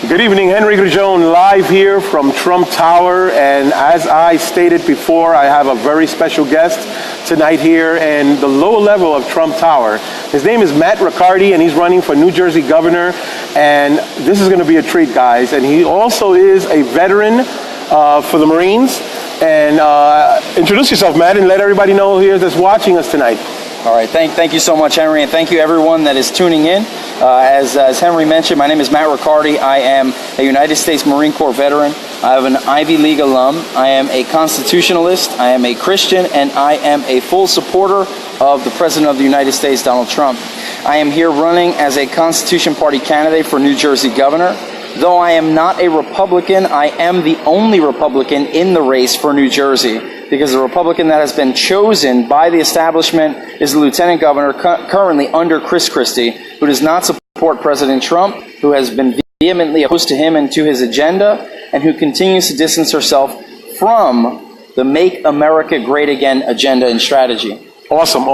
Good evening, Henry Grigion, live here from Trump Tower. And as I stated before, I have a very special guest tonight here in the lower level of Trump Tower. His name is Matt Riccardi, and he's running for New Jersey governor. And this is going to be a treat, guys. And he also is a veteran for the Marines. And introduce yourself, Matt, and let everybody know here that's watching us tonight. All right, thank you so much, Henry, and thank you everyone that is tuning in. As Henry mentioned, my name is Matt Riccardi. I am a United States Marine Corps veteran. I am an Ivy League alum. I am a constitutionalist. I am a Christian, and I am a full supporter of the President of the United States, Donald Trump. I am here running as a Constitution Party candidate for New Jersey governor. Though I am not a Republican, I am the only Republican in the race for New Jersey, because the Republican that has been chosen by the establishment is the Lieutenant Governor currently under Chris Christie, who does not support President Trump, who has been vehemently opposed to him and to his agenda, and who continues to distance herself from the Make America Great Again agenda and strategy. Awesome.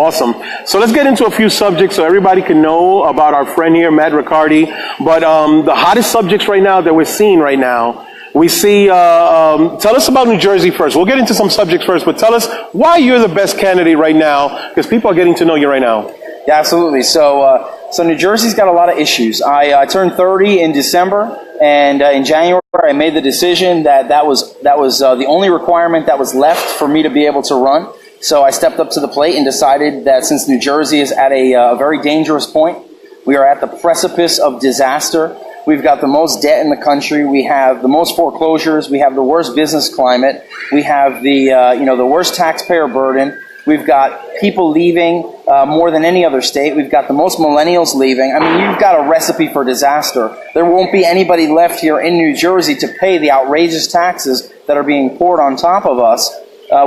So let's get into a few subjects so everybody can know about our friend here, Matt Riccardi. But the hottest subjects right now that we're seeing right now, we see, tell us about New Jersey first. We'll get into some subjects first, but tell us why you're the best candidate right now, because people are getting to know you right now. Yeah, absolutely. So New Jersey's got a lot of issues. I turned 30 in December, and in January I made the decision that was the only requirement that was left for me to be able to run. So I stepped up to the plate and decided that since New Jersey is at a very dangerous point, we are at the precipice of disaster. We've got the most debt in the country. We have the most foreclosures. We have the worst business climate. We have the worst taxpayer burden. We've got people leaving more than any other state. We've got the most millennials leaving. I mean, you've got a recipe for disaster. There won't be anybody left here in New Jersey to pay the outrageous taxes that are being poured on top of us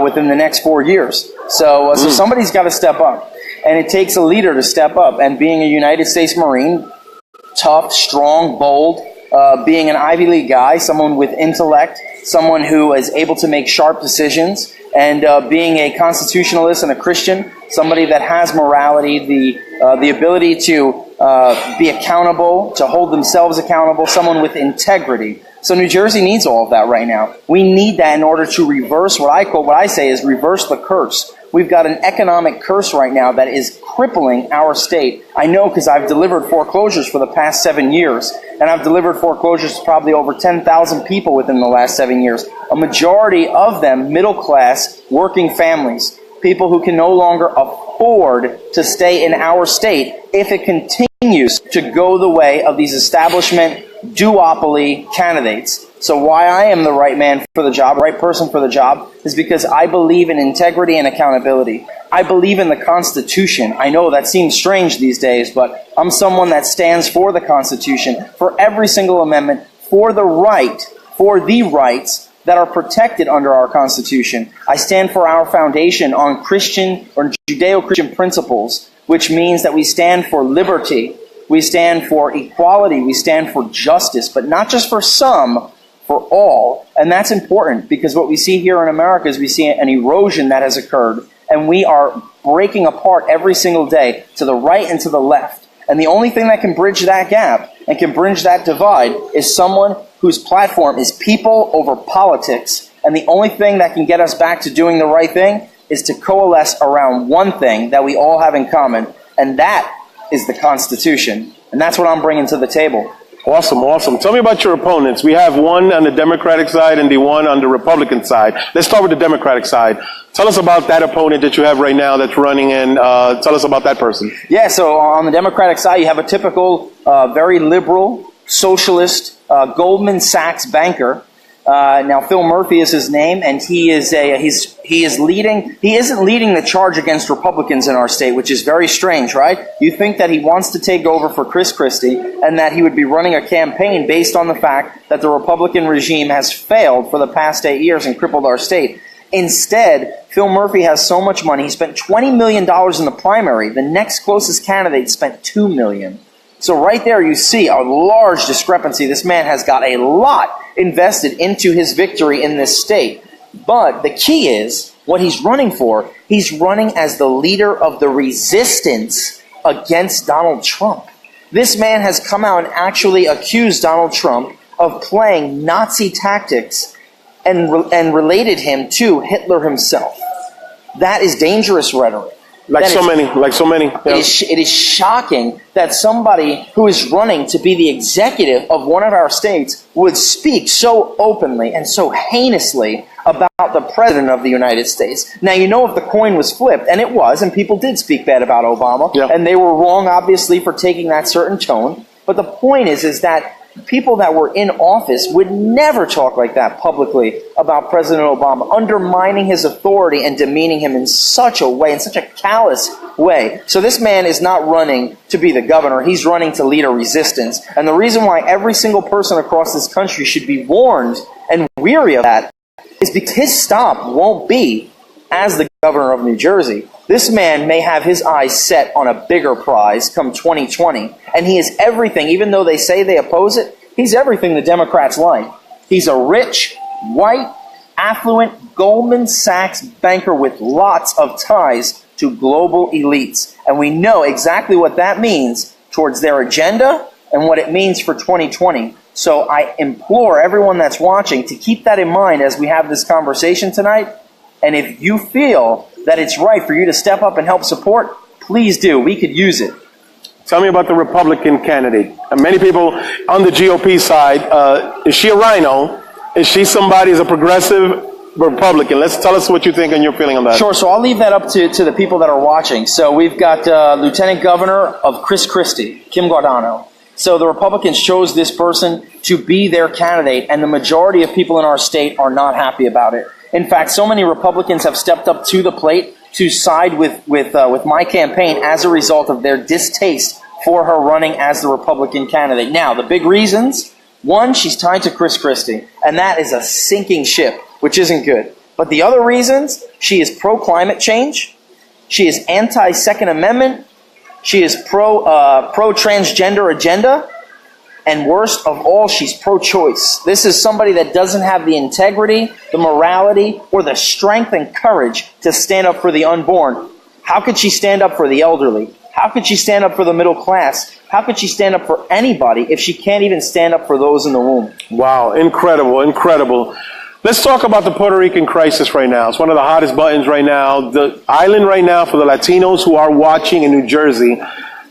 within the next 4 years. So somebody's got to step up. And it takes a leader to step up. And being a United States Marine, tough, strong, bold, being an Ivy League guy, someone with intellect, someone who is able to make sharp decisions, and being a constitutionalist and a Christian, somebody that has morality, the ability to be accountable, to hold themselves accountable, someone with integrity. So New Jersey needs all of that right now. We need that in order to reverse what I say is reverse the curse. We've got an economic curse right now that is crippling our state. I know because I've delivered foreclosures for the past 7 years, and I've delivered foreclosures to probably over 10,000 people within the last 7 years. A majority of them middle-class, working families, people who can no longer afford to stay in our state if it continues to go the way of these establishment duopoly candidates. So why I am the right man for the job, right person for the job, is because I believe in integrity and accountability. I believe in the Constitution. I know that seems strange these days, but I'm someone that stands for the Constitution, for every single amendment, for the rights that are protected under our Constitution. I stand for our foundation on Christian or Judeo-Christian principles, which means that we stand for liberty, we stand for equality, we stand for justice, but not just for some, for all. And that's important because what we see here in America is we see an erosion that has occurred, and we are breaking apart every single day to the right and to the left. And the only thing that can bridge that gap and can bridge that divide is someone whose platform is people over politics. And the only thing that can get us back to doing the right thing is to coalesce around one thing that we all have in common, and that is the Constitution. And that's what I'm bringing to the table. Awesome. Tell me about your opponents. We have one on the Democratic side and the one on the Republican side. Let's start with the Democratic side. Tell us about that opponent that you have right now that's running, and tell us about that person. Yeah, so on the Democratic side, you have a typical, very liberal, socialist, Goldman Sachs banker. Now, Phil Murphy is his name, and he isn't leading the charge against Republicans in our state, which is very strange, right? You think that he wants to take over for Chris Christie, and that he would be running a campaign based on the fact that the Republican regime has failed for the past 8 years and crippled our state. Instead, Phil Murphy has so much money, he spent $20 million in the primary. The next closest candidate spent $2 million. So right there you see a large discrepancy. This man has got a lot invested into his victory in this state. But the key is what he's running for. He's running as the leader of the resistance against Donald Trump. This man has come out and actually accused Donald Trump of playing Nazi tactics and related him to Hitler himself. That is dangerous rhetoric. Like so many. Yeah. It is shocking that somebody who is running to be the executive of one of our states would speak so openly and so heinously about the president of the United States. Now, you know, if the coin was flipped, and it was, and people did speak bad about Obama, and they were wrong, obviously, for taking that certain tone. But the point is that people that were in office would never talk like that publicly about President Obama, undermining his authority and demeaning him in such a way, in such a callous way. So this man is not running to be the governor. He's running to lead a resistance. And the reason why every single person across this country should be warned and weary of that is because his stop won't be as the governor of New Jersey. This man may have his eyes set on a bigger prize come 2020, and he is everything, even though they say they oppose it, he's everything the Democrats like. He's a rich, white, affluent Goldman Sachs banker with lots of ties to global elites. And we know exactly what that means towards their agenda and what it means for 2020. So I implore everyone that's watching to keep that in mind as we have this conversation tonight. And if you feel that it's right for you to step up and help support, please do. We could use it. Tell me about the Republican candidate. Many people on the GOP side, is she a rhino? Is she somebody who's a progressive Republican? Tell us what you think and your feeling on that. Sure, so I'll leave that up to the people that are watching. So we've got Lieutenant Governor of Chris Christie, Kim Guardano. So the Republicans chose this person to be their candidate, and the majority of people in our state are not happy about it. In fact, so many Republicans have stepped up to the plate to side with my campaign as a result of their distaste for her running as the Republican candidate. Now, the big reasons: one, she's tied to Chris Christie, and that is a sinking ship, which isn't good. But the other reasons: she is pro-climate change, she is anti-Second Amendment, she is pro-transgender agenda, and worst of all, she's pro-choice. This is somebody that doesn't have the integrity, the morality, or the strength and courage to stand up for the unborn. How could she stand up for the elderly? How could she stand up for the middle class? How could she stand up for anybody if she can't even stand up for those in the womb? Wow, incredible, incredible. Let's talk about the Puerto Rican crisis right now. It's one of the hottest buttons right now. The island right now, for the Latinos who are watching in New Jersey,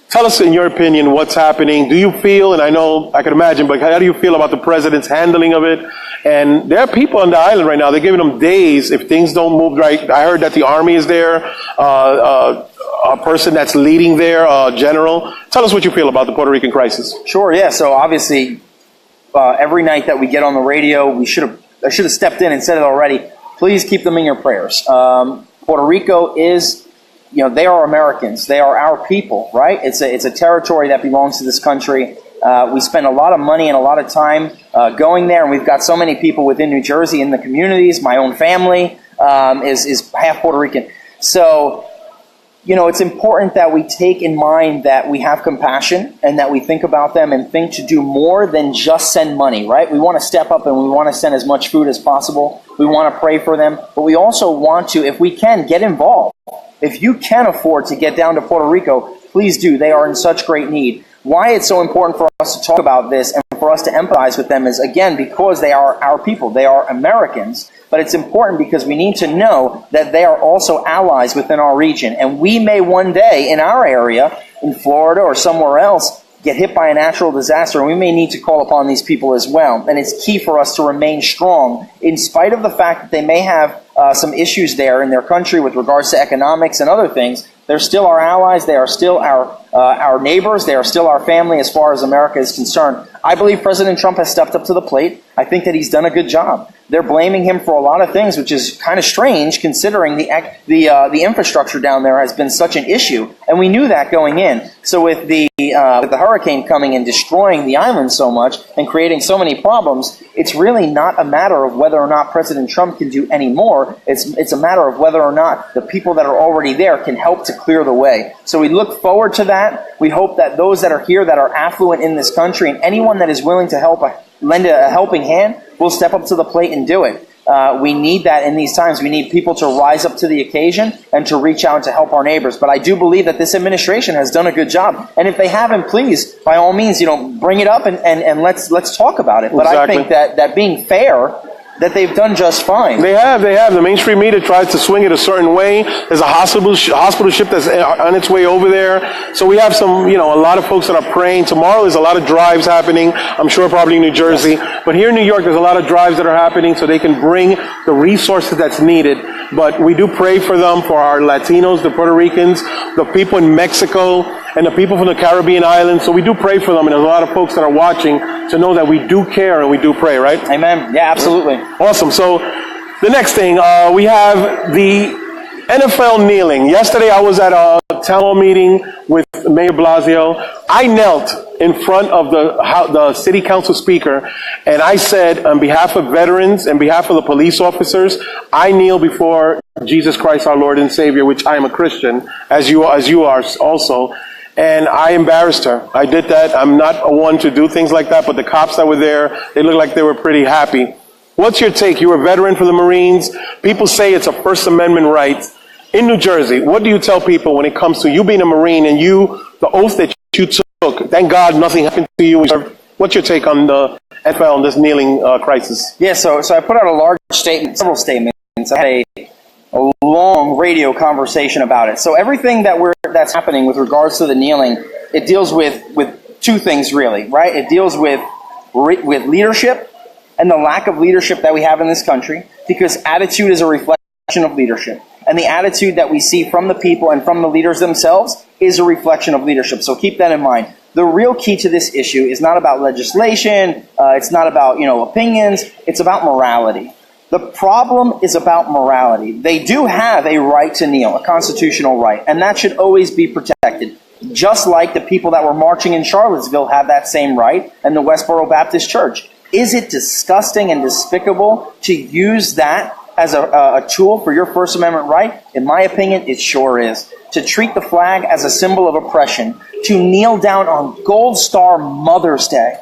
tell us, in your opinion, what's happening. Do you feel, and I know I can imagine, but how do you feel about the president's handling of it? And there are people on the island right now, they're giving them days if things don't move right. I heard that the Army is there, a person that's leading there, general. Tell us what you feel about the Puerto Rican crisis. Sure, yeah. So obviously, every night that we get on the radio, I should have stepped in and said it already. Please keep them in your prayers. Puerto Rico is, they are Americans. They are our people, right? It's a territory that belongs to this country. We spend a lot of money and a lot of time going there, and we've got so many people within New Jersey in the communities. My own family is half Puerto Rican. So, it's important that we take in mind that we have compassion and that we think about them and think to do more than just send money, right? We want to step up and we want to send as much food as possible. We want to pray for them, but we also want to, if we can, get involved. If you can afford to get down to Puerto Rico, please do. They are in such great need. Why it's so important for us to talk about this and for us to empathize with them is, again, because they are our people. They are Americans. But it's important because we need to know that they are also allies within our region. And we may one day in our area, in Florida or somewhere else, get hit by a natural disaster, and we may need to call upon these people as well. And it's key for us to remain strong, in spite of the fact that they may have some issues there in their country with regards to economics and other things. They're still our allies. They are still our neighbors. They are still our family as far as America is concerned. I believe President Trump has stepped up to the plate. I think that he's done a good job. They're blaming him for a lot of things, which is kind of strange considering the infrastructure down there has been such an issue, and we knew that going in. So with the hurricane coming and destroying the island so much and creating so many problems, it's really not a matter of whether or not President Trump can do any more. It's a matter of whether or not the people that are already there can help to clear the way. So we look forward to that. We hope that those that are here that are affluent in this country and anyone that is willing to lend a helping hand will step up to the plate and do it. We need that in these times. We need people to rise up to the occasion and to reach out and to help our neighbors. But I do believe that this administration has done a good job. And if they haven't, please, by all means, bring it up and let's talk about it. But Exactly. I think that being fair, that they've done just fine. They have. The mainstream media tries to swing it a certain way. There's a hospital ship that's on its way over there. So we have some, a lot of folks that are praying. Tomorrow there's a lot of drives happening. I'm sure probably in New Jersey. Yes. But here in New York, there's a lot of drives that are happening so they can bring the resources that's needed. But we do pray for them, for our Latinos, the Puerto Ricans, the people in Mexico, and the people from the Caribbean islands. So we do pray for them, and there's a lot of folks that are watching to know that we do care and we do pray, right? Amen. Yeah, absolutely. Awesome. So the next thing, we have the NFL kneeling. Yesterday I was at a town hall meeting with Mayor Blasio. I knelt in front of the city council speaker, and I said, on behalf of veterans and behalf of the police officers, I kneel before Jesus Christ, our Lord and Savior, which I am a Christian, as you are also. And I embarrassed her. I did that. I'm not one to do things like that, but the cops that were there, they looked like they were pretty happy. What's your take? You're a veteran for the Marines. People say it's a First Amendment right. In New Jersey, what do you tell people when it comes to you being a Marine and the oath that you took? Thank God nothing happened to you. What's your take on the NFL and this kneeling crisis? Yeah, so I put out a large statement, several statements. I had a long radio conversation about it. So everything that's happening with regards to the kneeling, it deals with two things really, right? It deals with leadership and the lack of leadership that we have in this country, because attitude is a reflection of leadership. And the attitude that we see from the people and from the leaders themselves is a reflection of leadership. So keep that in mind. The real key to this issue is not about legislation. It's not about, opinions. It's about morality. The problem is about morality. They do have a right to kneel, a constitutional right, and that should always be protected. Just like the people that were marching in Charlottesville have that same right, and the Westboro Baptist Church. Is it disgusting and despicable to use that as a tool for your First Amendment right? In my opinion, it sure is. To treat the flag as a symbol of oppression, to kneel down on Gold Star Mother's Day.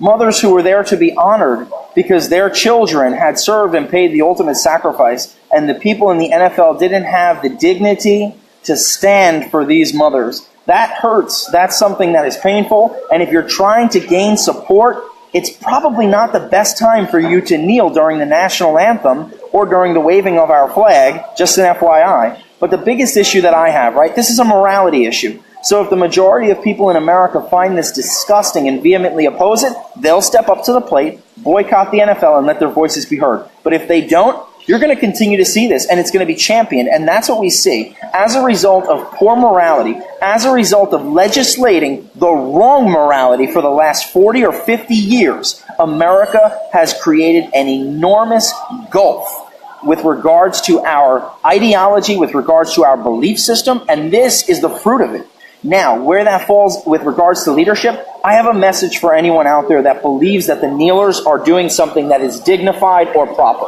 Mothers who were there to be honored because their children had served and paid the ultimate sacrifice, and the people in the NFL didn't have the dignity to stand for these mothers. That hurts. That's something that is painful, and if you're trying to gain support, it's probably not the best time for you to kneel during the national anthem or during the waving of our flag, just an FYI. But the biggest issue that I have, right, this is a morality issue. So if the majority of people in America find this disgusting and vehemently oppose it, they'll step up to the plate, boycott the NFL, and let their voices be heard. But if they don't, you're going to continue to see this, and it's going to be championed. And that's what we see. As a result of poor morality, as a result of legislating the wrong morality for the last 40 or 50 years, America has created an enormous gulf with regards to our ideology, with regards to our belief system, and this is the fruit of it. Now, where that falls with regards to leadership, I have a message for anyone out there that believes that the kneelers are doing something that is dignified or proper.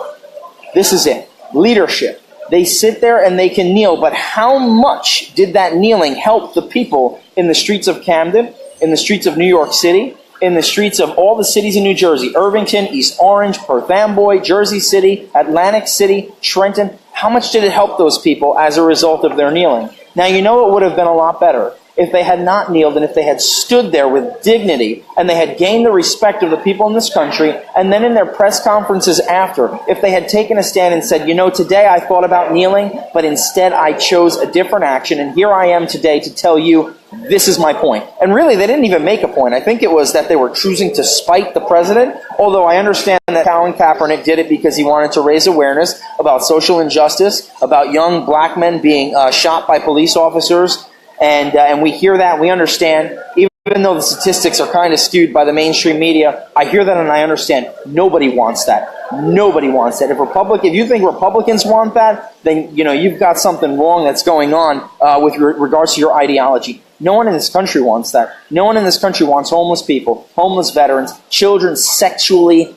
This is it. Leadership. They sit there and they can kneel, but how much did that kneeling help the people in the streets of Camden, in the streets of New York City, in the streets of all the cities in New Jersey, Irvington, East Orange, Perth Amboy, Jersey City, Atlantic City, Trenton? How much did it help those people as a result of their kneeling? Now, it would have been a lot better if they had not kneeled and if they had stood there with dignity and they had gained the respect of the people in this country, and then in their press conferences after, if they had taken a stand and said, today I thought about kneeling, but instead I chose a different action, and here I am today to tell you this is my point. And really, they didn't even make a point. I think it was that they were choosing to spite the president, although I understand that Colin Kaepernick did it because he wanted to raise awareness about social injustice, about young black men being shot by police officers. And we hear that, we understand, even though the statistics are kind of skewed by the mainstream media, I hear that and I understand. Nobody wants that. Nobody wants that. If you think Republicans want that, then you've got something wrong that's going on with regards to your ideology. No one in this country wants that. No one in this country wants homeless people, homeless veterans, children sexually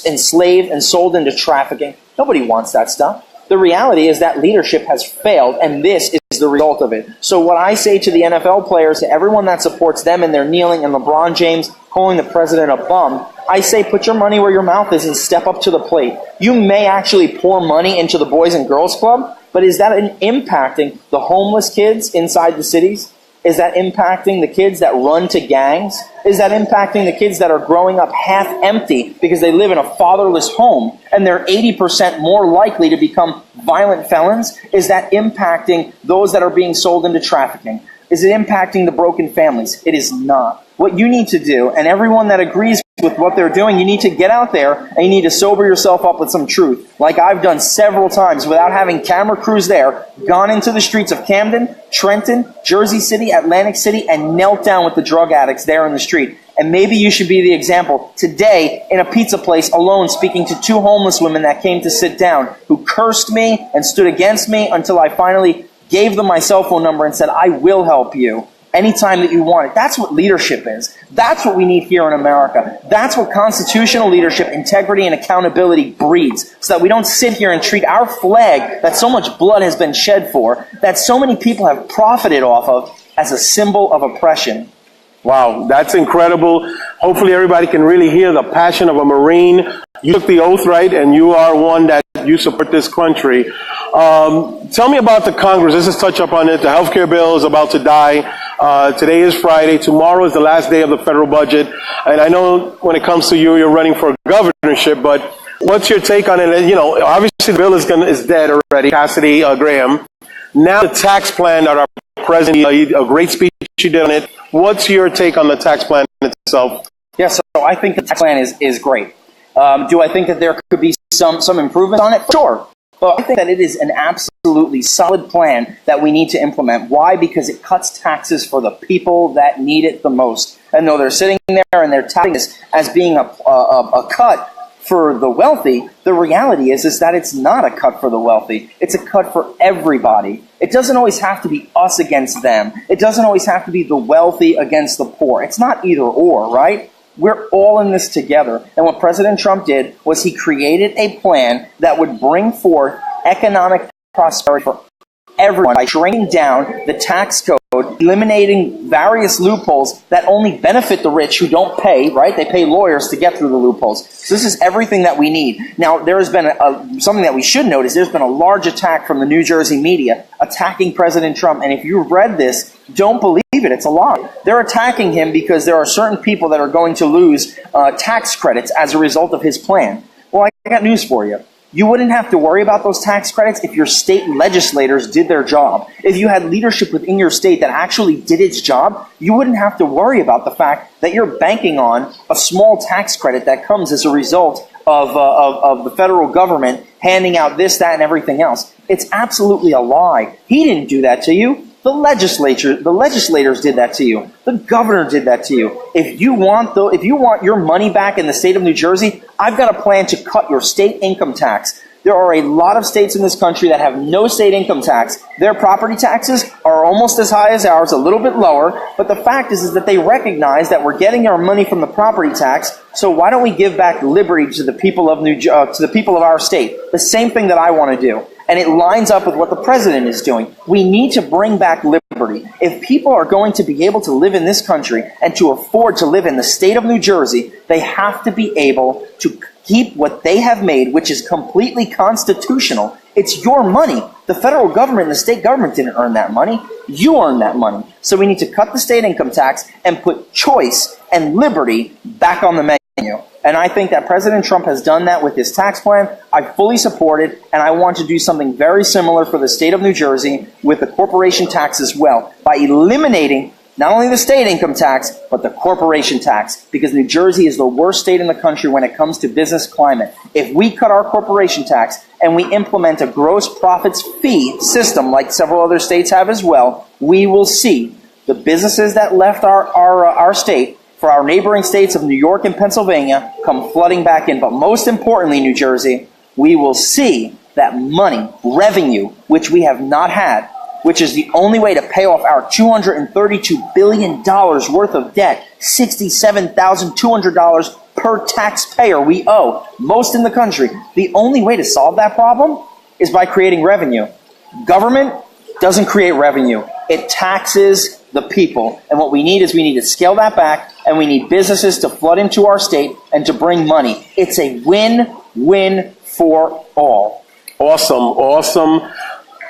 enslaved and sold into trafficking. Nobody wants that stuff. The reality is that leadership has failed, and this is the result of it. So what I say to the NFL players, to everyone that supports them and their kneeling, and LeBron James calling the president a bum, I say put your money where your mouth is and step up to the plate. You may actually pour money into the Boys and Girls Club, but is that impacting the homeless kids inside the cities? Is that impacting the kids that run to gangs? Is that impacting the kids that are growing up half empty because they live in a fatherless home and they're 80% more likely to become violent felons? Is that impacting those that are being sold into trafficking? Is it impacting the broken families? It is not. What you need to do, and everyone that agrees with what they're doing, you need to get out there and you need to sober yourself up with some truth. Like I've done several times without having camera crews there, gone into the streets of Camden, Trenton, Jersey City, Atlantic City, and knelt down with the drug addicts there in the street. And maybe you should be the example. Today, in a pizza place, alone, speaking to two homeless women that came to sit down, who cursed me and stood against me until I finally gave them my cell phone number and said, I will help you anytime that you want it. That's what leadership is. That's what we need here in America. That's what constitutional leadership, integrity, and accountability breeds, so that we don't sit here and treat our flag that so much blood has been shed for, that so many people have profited off of, as a symbol of oppression. Wow, that's incredible. Hopefully everybody can really hear the passion of a Marine. You took the oath, right? And you are one that you support this country. Tell me about the Congress. Let's just touch up on it. The healthcare bill is about to die. Today is Friday. Tomorrow is the last day of the federal budget. And I know when it comes to you, you're running for governorship, but what's your take on it? You know, obviously the bill is dead already. Cassidy Graham. Now the tax plan that our president, a great speech you did on it. What's your take on the tax plan itself? Yeah, so I think the tax plan is great. Do I think that there could be some improvements on it? Sure. But I think that it is an absolutely solid plan that we need to implement. Why? Because it cuts taxes for the people that need it the most. And though they're sitting there and they're touting this as being a cut for the wealthy, the reality is that it's not a cut for the wealthy. It's a cut for everybody. It doesn't always have to be us against them. It doesn't always have to be the wealthy against the poor. It's not either or, right? We're all in this together. And what President Trump did was he created a plan that would bring forth economic prosperity for everyone by shrinking down the tax code, eliminating various loopholes that only benefit the rich who don't pay, right? They pay lawyers to get through the loopholes. So this is everything that we need. Now, there has been something that we should note is there's been a large attack from the New Jersey media attacking President Trump. And if you've read this, don't believe it. It's a lie. They're attacking him because there are certain people that are going to lose tax credits as a result of his plan. Well, I got news for you. You wouldn't have to worry about those tax credits if your state legislators did their job. If you had leadership within your state that actually did its job, you wouldn't have to worry about the fact that you're banking on a small tax credit that comes as a result of the federal government handing out this, that, and everything else. It's absolutely a lie. He didn't do that to you. The legislators did that to you. The governor did that to you. If you want your money back in the state of New Jersey, I've got a plan to cut your state income tax. There are a lot of states in this country that have no state income tax. Their property taxes are almost as high as ours, a little bit lower. But the fact is that they recognize that we're getting our money from the property tax. So why don't we give back liberty to the people of to the people of our state? The same thing that I want to do. And it lines up with what the president is doing. We need to bring back liberty. If people are going to be able to live in this country and to afford to live in the state of New Jersey, they have to be able to keep what they have made, which is completely constitutional. It's your money. The federal government and the state government didn't earn that money. You earned that money. So we need to cut the state income tax and put choice and liberty back on the menu. And I think that President Trump has done that with his tax plan. I fully support it, and I want to do something very similar for the state of New Jersey with the corporation tax as well, by eliminating not only the state income tax, but the corporation tax, because New Jersey is the worst state in the country when it comes to business climate. If we cut our corporation tax and we implement a gross profits fee system like several other states have as well, we will see the businesses that left our state for our neighboring states of New York and Pennsylvania come flooding back in. But most importantly, New Jersey, we will see that money, revenue, which we have not had, which is the only way to pay off our $232 billion worth of debt, $67,200 per taxpayer we owe, most in the country. The only way to solve that problem is by creating revenue. Government doesn't create revenue. It taxes the people. And what we need is we need to scale that back, and we need businesses to flood into our state and to bring money. It's a win-win for all. Awesome.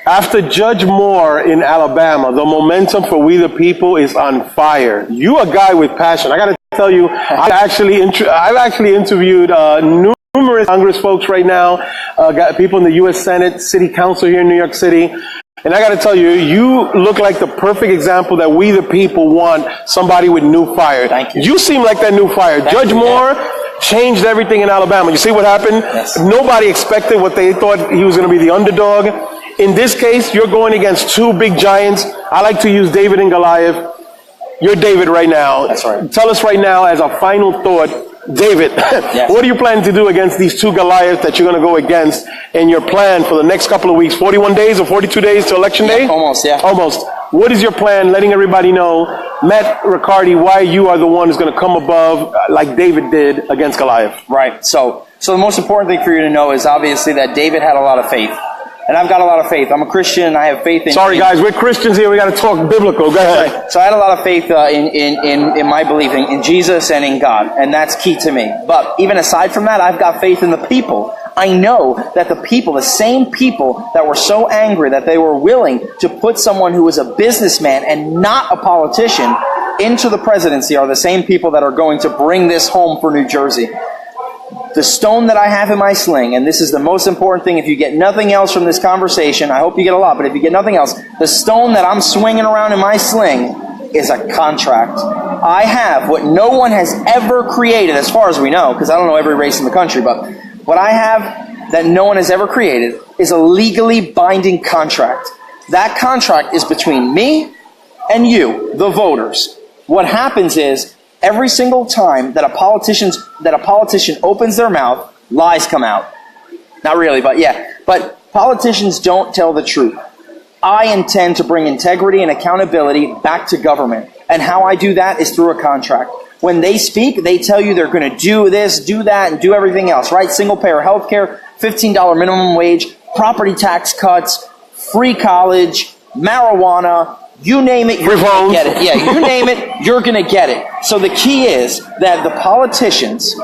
After Judge Moore in Alabama, the momentum for We the People is on fire. You a guy with passion. I got to tell you, I've actually interviewed numerous Congress folks right now, got people in the U.S. Senate, City Council here in New York City. And I got to tell you, you look like the perfect example that we the people want somebody with new fire. Thank you. You seem like that new fire. Judge Moore changed everything in Alabama. You see what happened? Yes. Nobody expected what they thought he was going to be the underdog. In this case, you're going against two big giants. I like to use David and Goliath. You're David right now. That's right. Tell us right now, as a final thought, David, yes. What are you planning to do against these two Goliaths that you're going to go against in your plan for the next couple of weeks? 41 days or 42 days to election day? Almost, yeah. Almost. What is your plan, letting everybody know, Matt Riccardi, why you are the one who's going to come above like David did against Goliath? Right. So the most important thing for you to know is obviously that David had a lot of faith. And I've got a lot of faith. I'm a Christian. I have faith in... Sorry, guys. We're Christians here. We got to talk biblical. Go ahead. Right. So I had a lot of faith in my belief in Jesus and in God. And that's key to me. But even aside from that, I've got faith in the people. I know that the people, the same people that were so angry that they were willing to put someone who was a businessman and not a politician into the presidency are the same people that are going to bring this home for New Jersey. The stone that I have in my sling, and this is the most important thing, if you get nothing else from this conversation, I hope you get a lot, but if you get nothing else, the stone that I'm swinging around in my sling is a contract. I have what no one has ever created, as far as we know, because I don't know every race in the country, but what I have that no one has ever created is a legally binding contract. That contract is between me and you, the voters. What happens is, every single time that a politician opens their mouth, lies come out. Not really, but yeah. But politicians don't tell the truth. I intend to bring integrity and accountability back to government. And how I do that is through a contract. When they speak, they tell you they're going to do this, do that, and do everything else, right? Single-payer health care, $15 minimum wage, property tax cuts, free college, marijuana, you name it, you're going to get it. Yeah, you name it, you're going to get it. So the key is that the politicians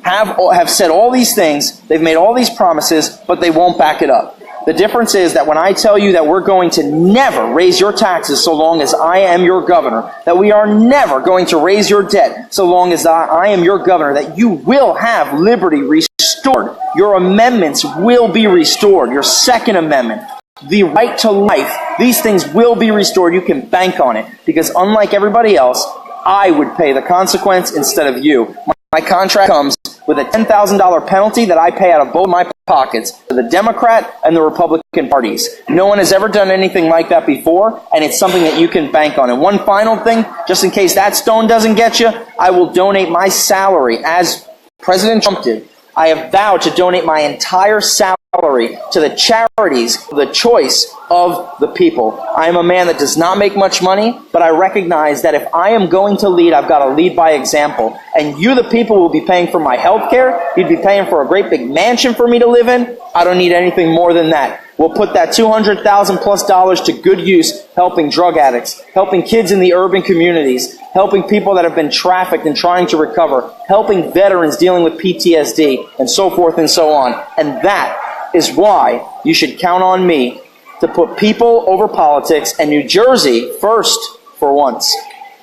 have said all these things, they've made all these promises, but they won't back it up. The difference is that when I tell you that we're going to never raise your taxes so long as I am your governor, that we are never going to raise your debt so long as I am your governor, that you will have liberty restored. Your amendments will be restored. Your Second Amendment, the right to life, these things will be restored. You can bank on it. Because unlike everybody else, I would pay the consequence instead of you. My contract comes with a $10,000 penalty that I pay out of both my pockets to the Democrat and the Republican parties. No one has ever done anything like that before, and it's something that you can bank on. And one final thing, just in case that stone doesn't get you, I will donate my salary, as President Trump did. I have vowed to donate my entire salary to the charities of the choice of the people. I am a man that does not make much money, but I recognize that if I am going to lead, I've got to lead by example. And you, the people, will be paying for my health care. You'd be paying for a great big mansion for me to live in. I don't need anything more than that. We'll put that $200,000 plus to good use, helping drug addicts, helping kids in the urban communities, helping people that have been trafficked and trying to recover, helping veterans dealing with PTSD, and so forth and so on. And that is why you should count on me to put people over politics and New Jersey first for once.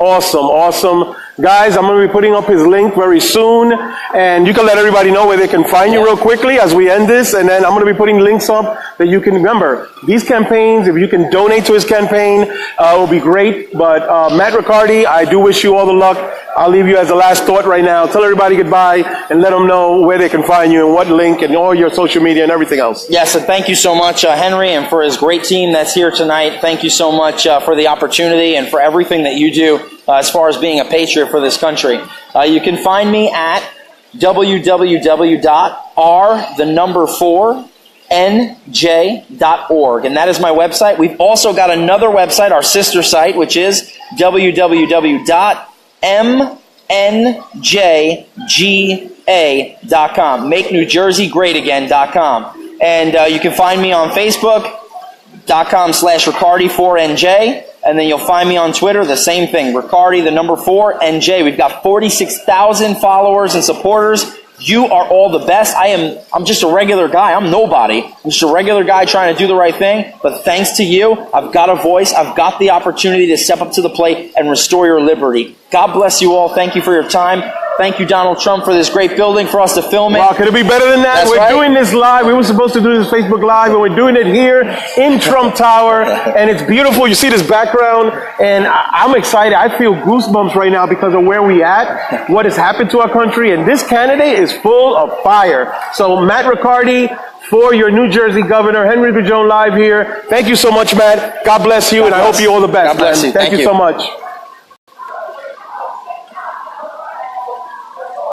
Awesome. Guys, I'm going to be putting up his link very soon, and you can let everybody know where they can find you real quickly as we end this, and then I'm going to be putting links up that you can remember. These campaigns, if you can donate to his campaign, it will be great. But Matt Riccardi, I do wish you all the luck. I'll leave you as a last thought right now. Tell everybody goodbye and let them know where they can find you and what link and all your social media and everything else. Yes, and thank you so much, Henry, and for his great team that's here tonight. Thank you so much for the opportunity and for everything that you do as far as being a patriot for this country. You can find me at www.r4nj.org, and that is my website. We've also got another website, our sister site, which is www.mnjga.com, MakeNewJerseyGreatAgain.com. And you can find me on Facebook.com/Riccardi4NJ. And then you'll find me on Twitter, the same thing, Riccardi, the number 4, NJ. We've got 46,000 followers and supporters. You are all the best. I'm just a regular guy. I'm nobody. I'm just a regular guy trying to do the right thing. But thanks to you, I've got a voice. I've got the opportunity to step up to the plate and restore your liberty. God bless you all. Thank you for your time. Thank you, Donald Trump, for this great building for us to film it. Wow, could it be better than that? We're doing this live. We were supposed to do this Facebook Live, and we're doing it here in Trump Tower, and it's beautiful. You see this background, and I'm excited. I feel goosebumps right now because of where we at, what has happened to our country, and this candidate is full of fire. So, Matt Riccardi, for your New Jersey governor, Henry Bajone live here. Thank you so much, Matt. God bless you, and I hope you all the best. God bless you. Thank you so much.